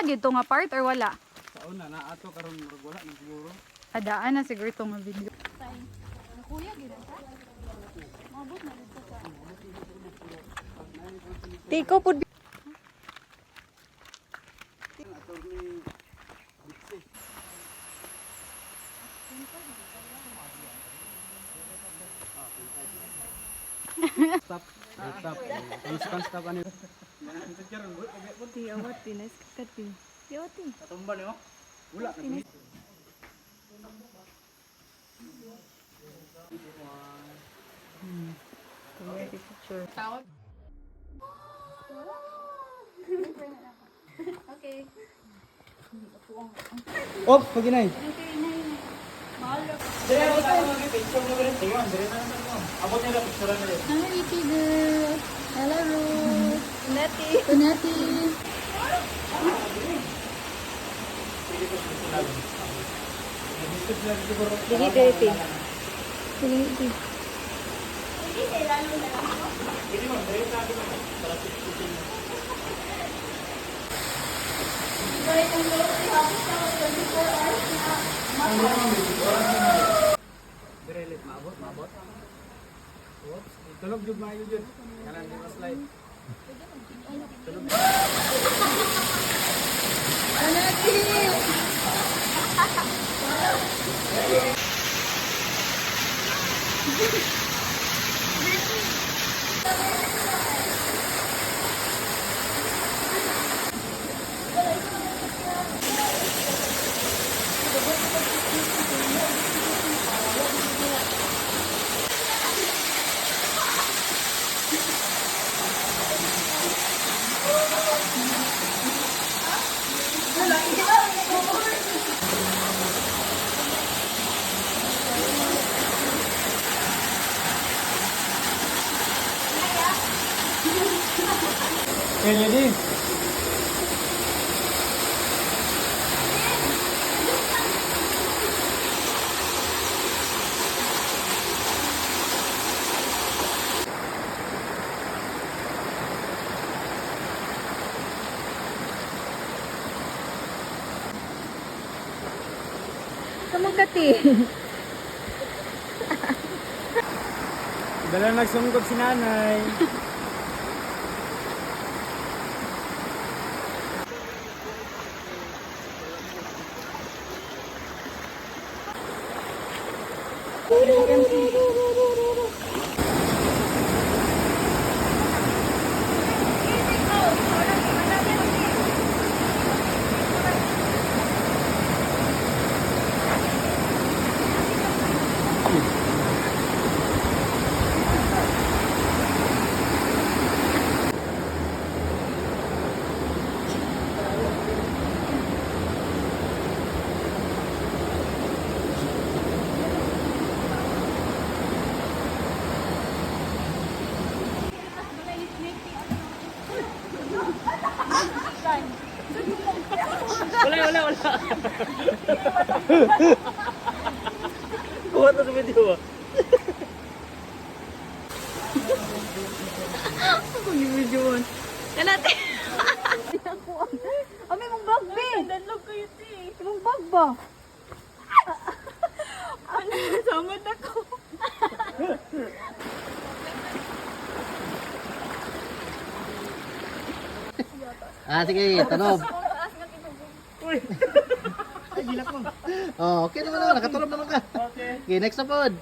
gid to nga part or wala? Sa una na ato karon wala na siguro. Adaan na siguro to nga video. Kuya, gina ka? Mabot na dito sa... Tiko pud. Stop. Stop. Stop ani. Tiyawat, tinas kati. Tiyawat, Katumba ni mo. Wala ka. Picture. Tawag. Okay. Op, paginay. Hi, Ricky girl. Hello, Rose. Nati. Nati. Dili dirty. Dili. Direlit maabot. Oops, tulog jud maayo jud. Kanan di slide. Tulog. Okay, ready? Kamagkati. Dala nagsungkot si nanay. Wala. Kuha to sa video ba? Ako ni video on. Kanate. Ami mong bag be. Danlog kayo, ti. Imong bag ba? Ano, samad ako. Sige, tanob. Uy. Ay, gilak mo. Oh, okay naman naman. Nakatulog naman ka. Okay. Okay, next na pod.